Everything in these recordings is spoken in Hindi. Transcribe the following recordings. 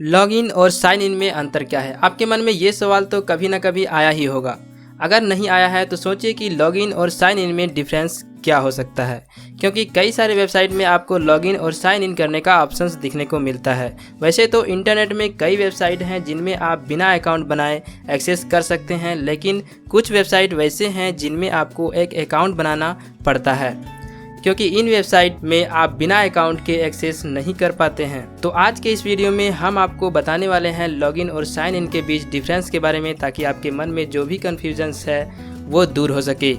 लॉगिन और साइन इन में अंतर क्या है? आपके मन में ये सवाल तो कभी ना कभी आया ही होगा। अगर नहीं आया है तो सोचिए कि लॉगिन और साइन इन में डिफरेंस क्या हो सकता है, क्योंकि कई सारे वेबसाइट में आपको लॉगिन और साइन इन करने का ऑप्शंस दिखने को मिलता है। वैसे तो इंटरनेट में कई वेबसाइट हैं जिनमें आप बिना अकाउंट बनाए एक्सेस कर सकते हैं, लेकिन कुछ वेबसाइट वैसे हैं जिनमें आपको एक अकाउंट बनाना पड़ता है, क्योंकि इन वेबसाइट में आप बिना अकाउंट के एक्सेस नहीं कर पाते हैं। तो आज के इस वीडियो में हम आपको बताने वाले हैं लॉगिन और साइन इन के बीच डिफरेंस के बारे में, ताकि आपके मन में जो भी कन्फ्यूजन्स है वो दूर हो सके।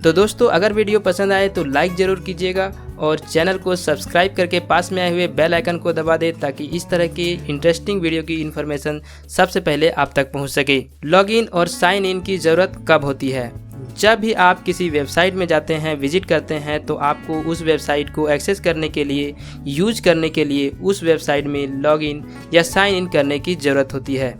तो दोस्तों, अगर वीडियो पसंद आए तो लाइक ज़रूर कीजिएगा और चैनल को सब्सक्राइब करके पास में आए हुए बेल आइकन को दबा दें, ताकि इस तरह की इंटरेस्टिंग वीडियो की इन्फॉर्मेशन सबसे पहले आप तक पहुंच सके। लॉगिन और साइन इन की ज़रूरत कब होती है? जब भी आप किसी वेबसाइट में जाते हैं, विजिट करते हैं, तो आपको उस वेबसाइट को एक्सेस करने के लिए, यूज करने के लिए उस वेबसाइट में लॉगिन या साइन इन करने की ज़रूरत होती है।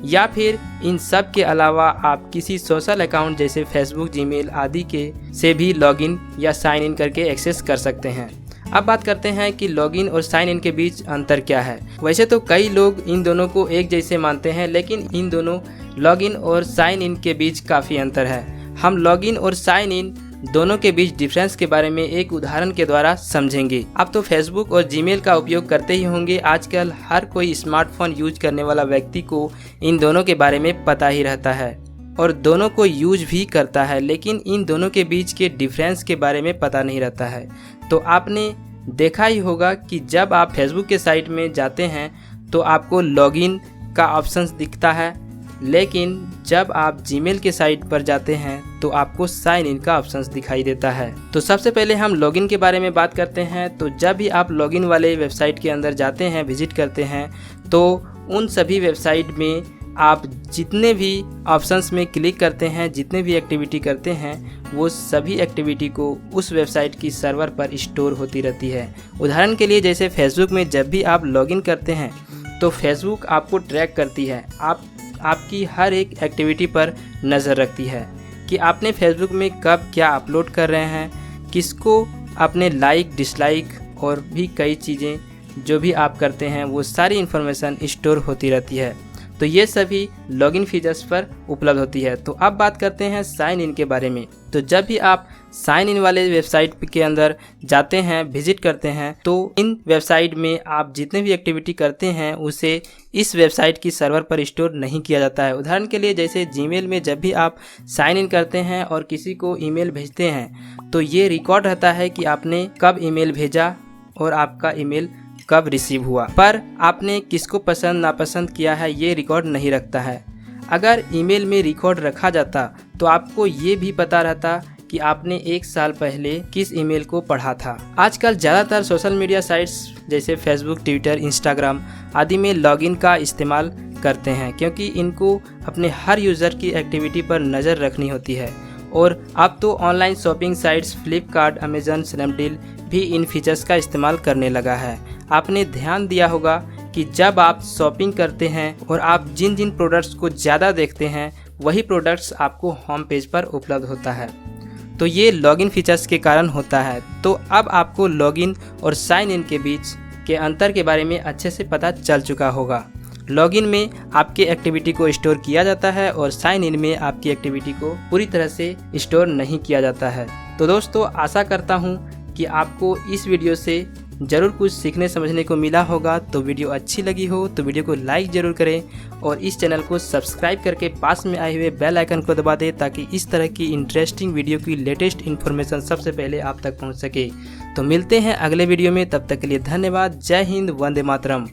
या फिर इन सब के अलावा आप किसी सोशल अकाउंट जैसे फेसबुक, जीमेल आदि के से भी लॉगिन या साइन इन करके एक्सेस कर सकते हैं। अब बात करते हैं कि लॉगिन और साइन इन के बीच अंतर क्या है। वैसे तो कई लोग इन दोनों को एक जैसे मानते हैं, लेकिन इन दोनों लॉगिन और साइन इन के बीच काफ़ी अंतर है। हम लॉगिन और साइन इन दोनों के बीच डिफरेंस के बारे में एक उदाहरण के द्वारा समझेंगे। आप तो फेसबुक और जीमेल का उपयोग करते ही होंगे। आजकल हर कोई स्मार्टफोन यूज करने वाला व्यक्ति को इन दोनों के बारे में पता ही रहता है और दोनों को यूज भी करता है, लेकिन इन दोनों के बीच के डिफरेंस के बारे में पता नहीं रहता है। तो आपने देखा ही होगा कि जब आप फेसबुक के साइट में जाते हैं तो आपको लॉगिन का ऑप्शन दिखता है, लेकिन जब आप जीमेल के साइट पर जाते हैं तो आपको साइन इन का ऑप्शन दिखाई देता है। तो सबसे पहले हम लॉगिन के बारे में बात करते हैं। तो जब भी आप लॉगिन वाले वेबसाइट के अंदर जाते हैं, विजिट करते हैं, तो उन सभी वेबसाइट में आप जितने भी ऑप्शंस में क्लिक करते हैं, जितने भी एक्टिविटी करते हैं, वो सभी एक्टिविटी को उस वेबसाइट की सर्वर पर स्टोर होती रहती है। उदाहरण के लिए जैसे फेसबुक में जब भी आप लॉगिन करते हैं तो फेसबुक आपको ट्रैक करती है, आपकी हर एक एक्टिविटी पर नज़र रखती है कि आपने फेसबुक में कब क्या अपलोड कर रहे हैं, किसको आपने लाइक, डिसलाइक और भी कई चीज़ें जो भी आप करते हैं, वो सारी इन्फॉर्मेशन स्टोर होती रहती है। तो ये सभी लॉगिन फीचर्स पर उपलब्ध होती है। तो अब बात करते हैं साइन इन के बारे में। तो जब भी आप साइन इन वाले वेबसाइट के अंदर जाते हैं, विजिट करते हैं, तो इन वेबसाइट में आप जितने भी एक्टिविटी करते हैं उसे इस वेबसाइट की सर्वर पर स्टोर नहीं किया जाता है। उदाहरण के लिए जैसे जीमेल में जब भी आप साइन इन करते हैं और किसी को ईमेल भेजते हैं, तो ये रिकॉर्ड रहता है कि आपने कब ईमेल भेजा और आपका ईमेल कब रिसीव हुआ, पर आपने किसको पसंद नापसंद किया है ये रिकॉर्ड नहीं रखता है। अगर ईमेल में रिकॉर्ड रखा जाता तो आपको ये भी पता रहता कि आपने 1 साल पहले किस ईमेल को पढ़ा था। आजकल ज़्यादातर सोशल मीडिया साइट्स जैसे फेसबुक, ट्विटर, इंस्टाग्राम आदि में लॉगिन का इस्तेमाल करते हैं, क्योंकि इनको अपने हर यूज़र की एक्टिविटी पर नज़र रखनी होती है। और अब तो online shopping sites Flipkart, Amazon, Snapdeal भी इन फीचर्स का इस्तेमाल करने लगा है। आपने ध्यान दिया होगा कि जब आप शॉपिंग करते हैं और आप जिन जिन प्रोडक्ट्स को ज़्यादा देखते हैं, वही प्रोडक्ट्स आपको होम पेज पर उपलब्ध होता है। तो ये लॉगिन फीचर्स के कारण होता है। तो अब आपको लॉगिन और साइन इन के बीच के अंतर के बारे में अच्छे से पता चल चुका होगा। लॉगिन में आपके एक्टिविटी को स्टोर किया जाता है और साइन इन में आपकी एक्टिविटी को पूरी तरह से स्टोर नहीं किया जाता है। तो दोस्तों, आशा करता हूँ कि आपको इस वीडियो से ज़रूर कुछ सीखने समझने को मिला होगा। तो वीडियो अच्छी लगी हो तो वीडियो को लाइक ज़रूर करें और इस चैनल को सब्सक्राइब करके पास में आए हुए बेल आइकन को दबा दें, ताकि इस तरह की इंटरेस्टिंग वीडियो की लेटेस्ट इन्फॉर्मेशन सबसे पहले आप तक पहुंच सके। तो मिलते हैं अगले वीडियो में, तब तक के लिए धन्यवाद। जय हिंद, वंदे मातरम।